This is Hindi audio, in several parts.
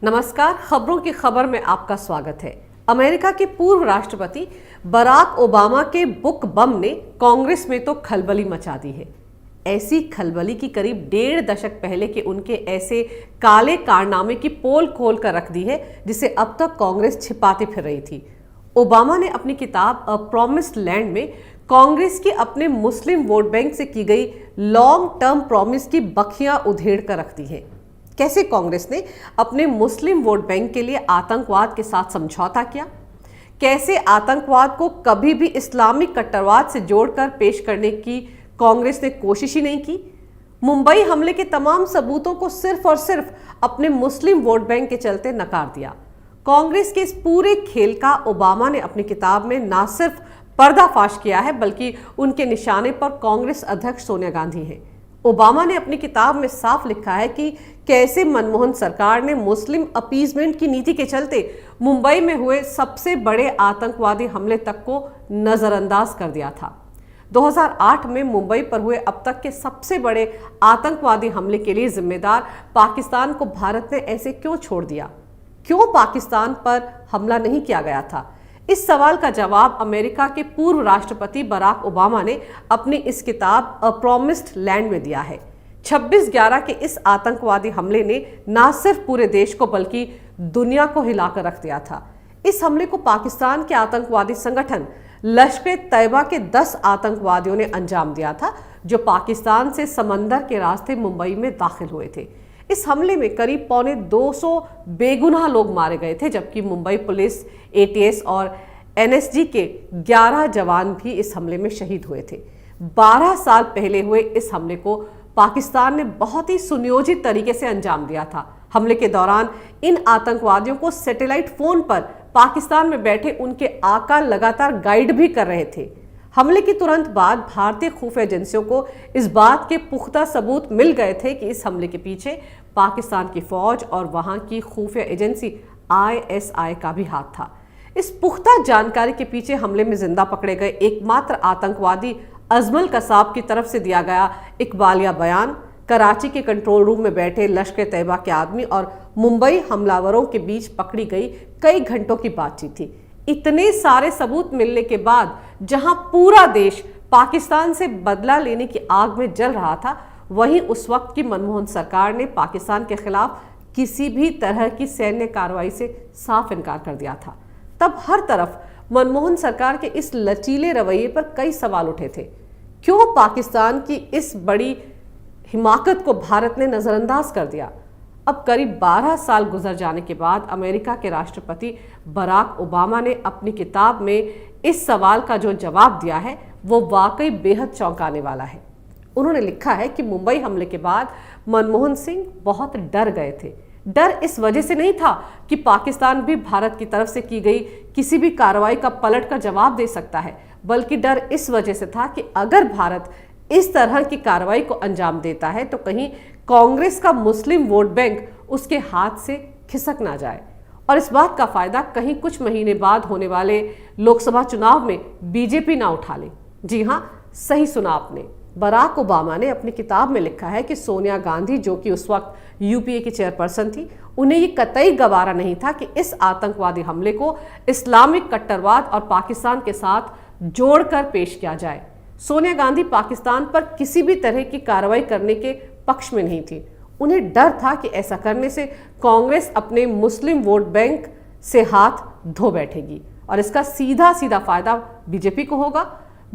नमस्कार, खबरों की खबर में आपका स्वागत है। अमेरिका के पूर्व राष्ट्रपति बराक ओबामा के बुक बम ने कांग्रेस में तो खलबली मचा दी है। ऐसी खलबली की करीब 1.5 दशक पहले के उनके ऐसे काले कारनामे की पोल खोल कर रख दी है जिसे अब तक कांग्रेस छिपाती फिर रही थी। ओबामा ने अपनी किताब अ प्रॉमिस्ड लैंड में कांग्रेस की अपने मुस्लिम वोट बैंक से की गई लॉन्ग टर्म प्रॉमिस की बखियां उधेड़ कर रख दी है। कैसे कांग्रेस ने अपने मुस्लिम वोट बैंक के लिए आतंकवाद के साथ समझौता किया, कैसे आतंकवाद को कभी भी इस्लामिक कट्टरवाद से जोड़कर पेश करने की कांग्रेस ने कोशिश ही नहीं की। मुंबई हमले के तमाम सबूतों को सिर्फ और सिर्फ अपने मुस्लिम वोट बैंक के चलते नकार दिया। कांग्रेस के इस पूरे खेल का ओबामा ने अपनी किताब में न सिर्फ पर्दाफाश किया है बल्कि उनके निशाने पर कांग्रेस अध्यक्ष सोनिया गांधी हैं। ओबामा ने अपनी किताब में साफ लिखा है कि कैसे मनमोहन सरकार ने मुस्लिम अपीजमेंट की नीति के चलते मुंबई में हुए सबसे बड़े आतंकवादी हमले तक को नजरअंदाज कर दिया था। 2008 में मुंबई पर हुए अब तक के सबसे बड़े आतंकवादी हमले के लिए जिम्मेदार पाकिस्तान को भारत ने ऐसे क्यों छोड़ दिया? क्यों पाकिस्तान पर हमला नहीं किया गया था? इस सवाल का जवाब अमेरिका के पूर्व राष्ट्रपति बराक ओबामा ने अपनी इस किताब अ प्रॉमिस्ड लैंड में दिया है। 26/11 के इस आतंकवादी हमले ने न सिर्फ पूरे देश को बल्कि दुनिया को हिलाकर रख दिया था। इस हमले को पाकिस्तान के आतंकवादी संगठन लश्कर-ए-तैयबा के 10 आतंकवादियों ने अंजाम दिया था, जो पाकिस्तान से समंदर के रास्ते मुंबई में दाखिल हुए थे। इस हमले में करीब पौने 200 बेगुनाह लोग मारे गए थे, जबकि मुंबई पुलिस, एटीएस और एनएसजी के 11 जवान भी इस हमले में शहीद हुए थे। 12 साल पहले हुए इस हमले को पाकिस्तान ने बहुत ही सुनियोजित तरीके से अंजाम दिया था। हमले के दौरान इन आतंकवादियों को सैटेलाइट फोन पर पाकिस्तान में बैठे उनके आका लगातार गाइड भी कर रहे थे। हमले के तुरंत बाद भारतीय खुफिया एजेंसियों को इस बात के पुख्ता सबूत मिल गए थे कि इस हमले के पीछे पाकिस्तान की फौज और वहां की खुफिया एजेंसी ISI का भी हाथ था। इस पुख्ता जानकारी के पीछे हमले में जिंदा पकड़े गए एकमात्र आतंकवादी अजमल कसाब की तरफ से दिया गया इकबालिया बयान, कराची के कंट्रोल रूम में बैठे लश्कर-ए-तैयबा के आदमी और मुंबई हमलावरों के बीच पकड़ी गई कई घंटों की बातचीत थी। इतने सारे सबूत मिलने के बाद जहां पूरा देश पाकिस्तान से बदला लेने की आग में जल रहा था, वहीं उस वक्त की मनमोहन सरकार ने पाकिस्तान के खिलाफ किसी भी तरह की सैन्य कार्रवाई से साफ इनकार कर दिया था। तब हर तरफ मनमोहन सरकार के इस लचीले रवैये पर कई सवाल उठे थे। क्यों पाकिस्तान की इस बड़ी हिमाकत को भारत ने नजरअंदाज कर दिया? अब करीब 12 साल गुजर जाने के बाद अमेरिका के राष्ट्रपति बराक ओबामा ने अपनी किताब में इस सवाल का जो जवाब दिया है वो वाकई बेहद चौंकाने वाला है। उन्होंने लिखा है कि मुंबई हमले के बाद मनमोहन सिंह बहुत डर गए थे। डर इस वजह से नहीं था कि पाकिस्तान भी भारत की तरफ से की गई किसी भी कार्रवाई का पलट कर जवाब दे सकता है, बल्कि डर इस वजह से था कि अगर भारत इस तरह की कार्रवाई को अंजाम देता है तो कहीं कांग्रेस का मुस्लिम वोट बैंक उसके हाथ से खिसक ना जाए और इस बात का फायदा कहीं कुछ महीने बाद होने वाले लोकसभा चुनाव में बीजेपी ना उठा ले। जी हां, सही सुना आपने। बराक ओबामा ने अपनी किताब में लिखा है कि सोनिया गांधी, जो कि उस वक्त यूपीए की चेयरपर्सन थी, उन्हें ये कतई गवारा नहीं था कि इस आतंकवादी हमले को इस्लामिक कट्टरवाद और पाकिस्तान के साथ जोड़कर पेश किया जाए। सोनिया गांधी पाकिस्तान पर किसी भी तरह की कार्रवाई करने के पक्ष में नहीं थी। उन्हें डर था कि ऐसा करने से कांग्रेस अपने मुस्लिम वोट बैंक से हाथ धो बैठेगी और इसका सीधा सीधा फायदा बीजेपी को होगा।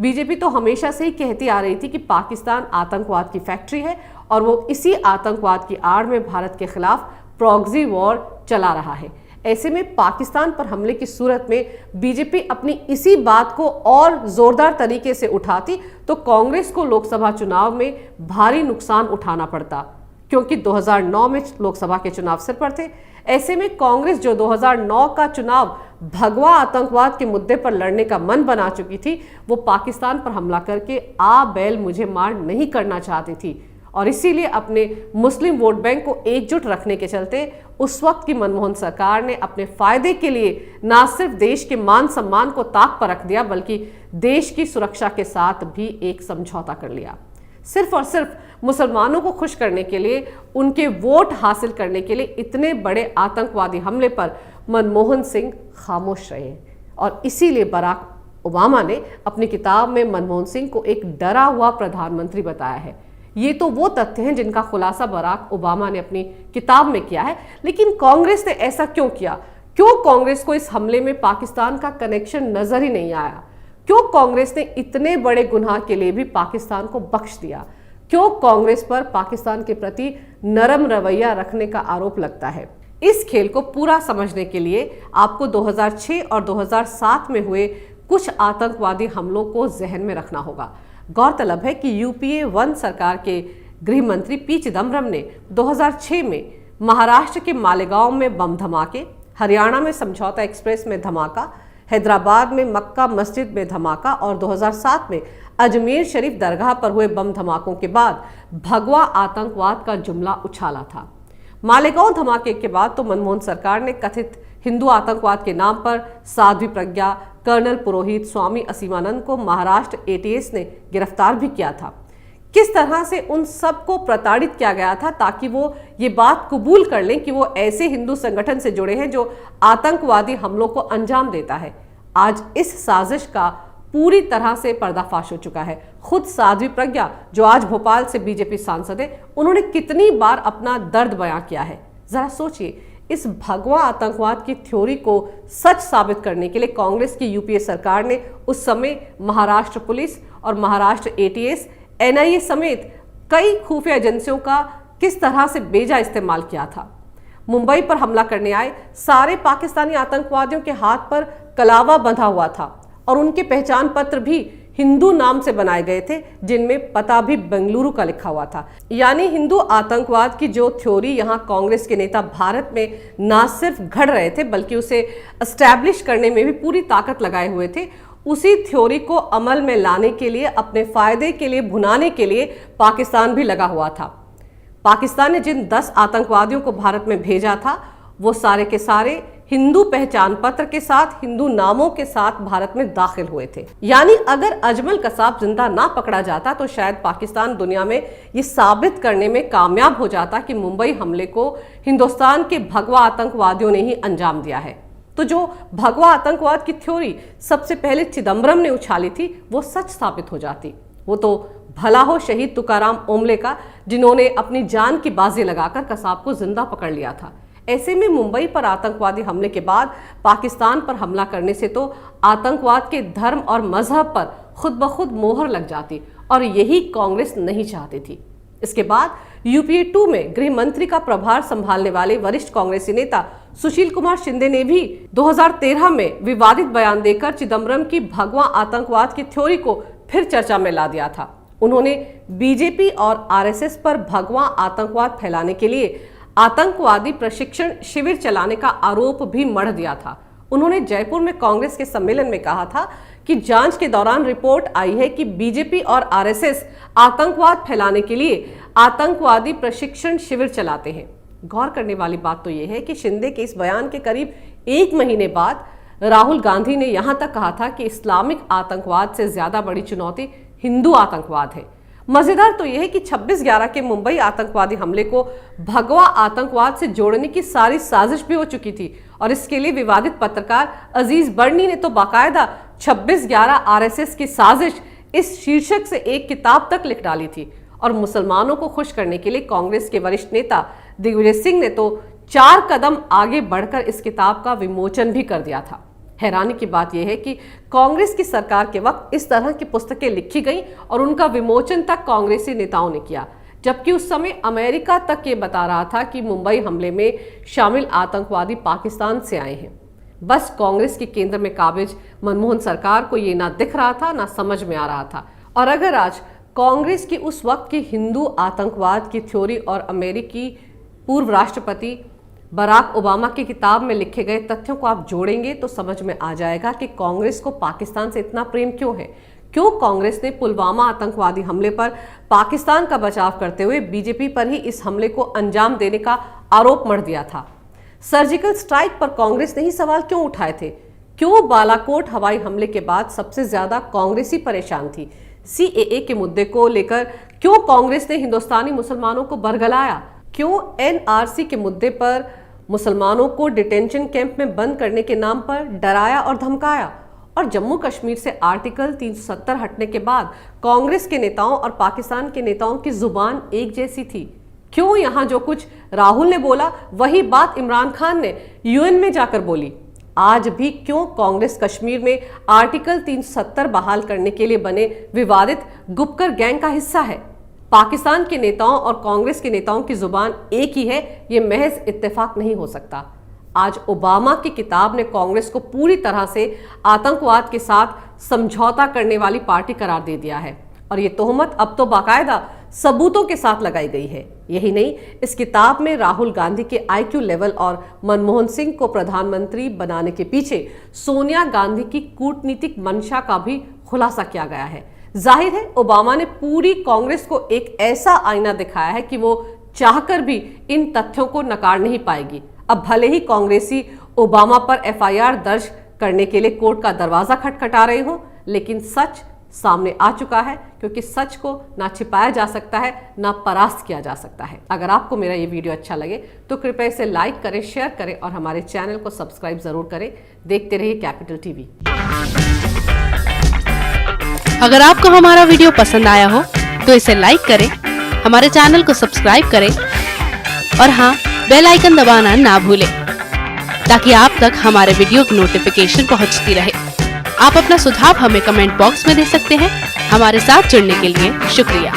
बीजेपी तो हमेशा से ही कहती आ रही थी कि पाकिस्तान आतंकवाद की फैक्ट्री है और वो इसी आतंकवाद की आड़ में भारत के खिलाफ प्रॉक्सी वॉर चला रहा है। ऐसे में पाकिस्तान पर हमले की सूरत में बीजेपी अपनी इसी बात को और जोरदार तरीके से उठाती तो कांग्रेस को लोकसभा चुनाव में भारी नुकसान उठाना पड़ता, क्योंकि 2009 में लोकसभा के चुनाव सिर पर थे। ऐसे में कांग्रेस, जो 2009 का चुनाव भगवा आतंकवाद के मुद्दे पर लड़ने का मन बना चुकी थी, वो पाकिस्तान पर हमला करके आ बैल मुझे मार नहीं करना चाहती थी और इसीलिए अपने मुस्लिम वोट बैंक को एकजुट रखने के चलते उस वक्त की मनमोहन सरकार ने अपने फायदे के लिए न सिर्फ देश के मान सम्मान को ताक पर रख दिया बल्कि देश की सुरक्षा के साथ भी एक समझौता कर लिया। सिर्फ और सिर्फ मुसलमानों को खुश करने के लिए, उनके वोट हासिल करने के लिए इतने बड़े आतंकवादी हमले पर मनमोहन सिंह खामोश रहे। और इसीलिए बराक ओबामा ने अपनी किताब में मनमोहन सिंह को एक डरा हुआ प्रधानमंत्री बताया है। ये तो वो तथ्य हैं जिनका खुलासा बराक ओबामा ने अपनी किताब में किया है। लेकिन कांग्रेस ने ऐसा क्यों किया? क्यों कांग्रेस को इस हमले में पाकिस्तान का कनेक्शन नजर ही नहीं आया? क्यों कांग्रेस ने इतने बड़े गुनाह के लिए भी पाकिस्तान को बख्श दिया? क्यों कांग्रेस पर पाकिस्तान के प्रति नरम रवैया रखने का आरोप लगता है? इस खेल को पूरा समझने के लिए आपको 2006 और 2007 में हुए कुछ आतंकवादी हमलों को जहन में रखना होगा। गौरतलब है कि यूपीए 1 सरकार के गृह मंत्री पी चिदम्बरम ने 2006 में महाराष्ट्र के मालेगांव में बम धमाके, हरियाणा में समझौता एक्सप्रेस में धमाका, हैदराबाद में मक्का मस्जिद में धमाका और 2007 में अजमेर शरीफ दरगाह पर हुए बम धमाकों के बाद भगवा आतंकवाद का जुमला उछाला था। मालेगांव धमाके के बाद तो मनमोहन सरकार ने कथित हिंदू आतंकवाद के नाम पर साध्वी प्रज्ञा, कर्नल पुरोहित, स्वामी असीमानंद को महाराष्ट्र एटीएस ने गिरफ्तार भी किया था। किस तरह से उन सबको प्रताड़ित किया गया था ताकि वो ये बात कबूल कर लें कि वो ऐसे हिंदू संगठन से जुड़े हैं जो आतंकवादी हमलों को अंजाम देता है। आज इस साजिश का पूरी तरह से पर्दाफाश हो चुका है। खुद साध्वी प्रज्ञा, जो आज भोपाल से बीजेपी सांसद है, उन्होंने कितनी बार अपना दर्द बयां किया है। जरा सोचिए, इस भगवा आतंकवाद की थ्योरी को सच साबित करने के लिए कांग्रेस की यूपीए सरकार ने उस समय महाराष्ट्र पुलिस और महाराष्ट्र एटीएस, एनआईए समेत कई खुफिया एजेंसियों का किस तरह से बेजा इस्तेमाल किया था। मुंबई पर हमला करने आए सारे पाकिस्तानी आतंकवादियों के हाथ पर कलावा बंधा हुआ था और उनके पहचान पत्र भी हिंदू नाम से बनाए गए थे, जिनमें पता भी बेंगलुरु का लिखा हुआ था। यानी हिंदू आतंकवाद की जो थ्योरी यहाँ कांग्रेस के नेता भारत में ना सिर्फ घड़ रहे थे बल्कि उसे एस्टैब्लिश करने में भी पूरी ताकत लगाए हुए थे, उसी थ्योरी को अमल में लाने के लिए, अपने फायदे के लिए, भुनाने के लिए पाकिस्तान भी लगा हुआ था। पाकिस्तान ने जिन 10 आतंकवादियों को भारत में भेजा था वो सारे के सारे हिंदू पहचान पत्र के साथ, हिंदू नामों के साथ भारत में दाखिल हुए थे। यानी अगर अजमल कसाब जिंदा ना पकड़ा जाता तो शायद पाकिस्तान दुनिया में ये साबित करने में कामयाब हो जाता कि मुंबई हमले को हिंदुस्तान के भगवा आतंकवादियों ने ही अंजाम दिया है। तो जो भगवा आतंकवाद की थ्योरी सबसे पहले चिदम्बरम ने उछाली थी वो सच साबित हो जाती। वो तो भला हो शहीद तुकाराम ओमले का, जिन्होंने अपनी जान की बाजी लगाकर कसाब को जिंदा पकड़ लिया था। ऐसे में मुंबई पर आतंकवादी हमले के बाद पाकिस्तान पर हमला करने से तो आतंकवाद के धर्म और मजहब पर खुद ब खुद मोहर लग जाती और यही कांग्रेस नहीं चाहती थी। इसके बाद यूपीए 2 में गृह मंत्री का प्रभार संभालने वाले वरिष्ठ कांग्रेसी नेता सुशील कुमार शिंदे ने भी 2013 में विवादित बयान देकर चिदम्बरम की भगवा आतंकवाद की थ्योरी को फिर चर्चा में ला दिया था। उन्होंने बीजेपी और आरएसएस पर भगवा आतंकवाद फैलाने के लिए आतंकवादी प्रशिक्षण शिविर चलाने का आरोप भी मढ़ दिया था। उन्होंने जयपुर में कांग्रेस के सम्मेलन में कहा था कि जांच के दौरान रिपोर्ट आई है कि बीजेपी और आरएसएस आतंकवाद फैलाने के लिए आतंकवादी प्रशिक्षण शिविर चलाते हैं। गौर करने वाली बात तो यह है कि शिंदे के इस बयान के करीब 1 महीने बाद राहुल गांधी ने यहां तक कहा था कि इस्लामिक आतंकवाद से ज्यादा बड़ी चुनौती हिंदू आतंकवाद है। मजेदार तो यह है कि 26/11 के मुंबई आतंकवादी हमले को भगवा आतंकवाद से जोड़ने की सारी साजिश भी हो चुकी थी और इसके लिए विवादित पत्रकार अजीज बर्नी ने तो बाकायदा 26/11 आरएसएस की साजिश इस शीर्षक से एक किताब तक लिख डाली थी। और मुसलमानों को खुश करने के लिए कांग्रेस के वरिष्ठ नेता दिग्विजय सिंह ने तो 4 कदम आगे बढ़कर इस किताब का विमोचन भी कर दिया था। हैरानी की बात यह है कि कांग्रेस की सरकार के वक्त इस तरह की पुस्तकें लिखी गई और उनका विमोचन तक कांग्रेसी नेताओं ने किया, जबकि उस समय अमेरिका तक ये बता रहा था कि मुंबई हमले में शामिल आतंकवादी पाकिस्तान से आए हैं। बस कांग्रेस के केंद्र में काबिज मनमोहन सरकार को ये ना दिख रहा था ना समझ में आ रहा था। और अगर आज कांग्रेस की उस वक्त की हिंदू आतंकवाद की थ्योरी और अमेरिकी पूर्व राष्ट्रपति बराक ओबामा की किताब में लिखे गए तथ्यों को आप जोड़ेंगे तो समझ में आ जाएगा कि कांग्रेस को पाकिस्तान से इतना प्रेम क्यों है। क्यों कांग्रेस ने पुलवामा आतंकवादी हमले पर पाकिस्तान का बचाव करते हुए बीजेपी पर ही इस हमले को अंजाम देने का आरोप मढ़ दिया था। सर्जिकल स्ट्राइक पर कांग्रेस ने ही सवाल क्यों उठाए थे। क्यों बालाकोट हवाई हमले के बाद सबसे ज्यादा कांग्रेसी परेशान थी। सीएए के मुद्दे को लेकर क्यों कांग्रेस ने हिंदुस्तानी मुसलमानों को बरगलाया? क्यों एनआरसी के मुद्दे पर मुसलमानों को डिटेंशन कैंप में बंद करने के नाम पर डराया और धमकाया? और जम्मू कश्मीर से आर्टिकल 370 हटने के बाद कांग्रेस के नेताओं और पाकिस्तान के नेताओं की जुबान एक जैसी थी। क्यों यहां जो कुछ राहुल ने बोला वही बात इमरान खान ने यूएन में जाकर बोली? आज भी क्यों कांग्रेस कश्मीर में आर्टिकल 370 बहाल करने के लिए बने विवादित गुपकर गैंग का हिस्सा है? पाकिस्तान के नेताओं और कांग्रेस के नेताओं की जुबान एक ही है, ये महज इत्तेफाक नहीं हो सकता। आज ओबामा की किताब ने कांग्रेस को पूरी तरह से आतंकवाद के साथ समझौता करने वाली पार्टी करार दे दिया है और ये तोहमत अब तो बाकायदा सबूतों के साथ लगाई गई है। यही नहीं, इस किताब में राहुल गांधी के आईक्यू लेवल और मनमोहन सिंह को प्रधानमंत्री बनाने के पीछे सोनिया गांधी की कूटनीतिक मंशा का भी खुलासा किया गया है। जाहिर है ओबामा ने पूरी कांग्रेस को एक ऐसा आईना दिखाया है कि वो चाहकर भी इन तथ्यों को नकार नहीं पाएगी। अब भले ही कांग्रेसी ओबामा पर एफआईआर दर्ज करने के लिए कोर्ट का दरवाजा खटखटा रहे हो, लेकिन सच सामने आ चुका है, क्योंकि सच को ना छिपाया जा सकता है ना परास्त किया जा सकता है। अगर आपको मेरा ये वीडियो अच्छा लगे तो कृपया इसे लाइक करें, शेयर करें और हमारे चैनल को सब्सक्राइब जरूर करें। देखते रहिए कैपिटल टीवी। अगर आपको हमारा वीडियो पसंद आया हो तो इसे लाइक करें, हमारे चैनल को सब्सक्राइब करें और हाँ, बेल आइकन दबाना ना भूलें ताकि आप तक हमारे वीडियो की नोटिफिकेशन पहुंचती रहे। आप अपना सुझाव हमें कमेंट बॉक्स में दे सकते हैं। हमारे साथ जुड़ने के लिए शुक्रिया।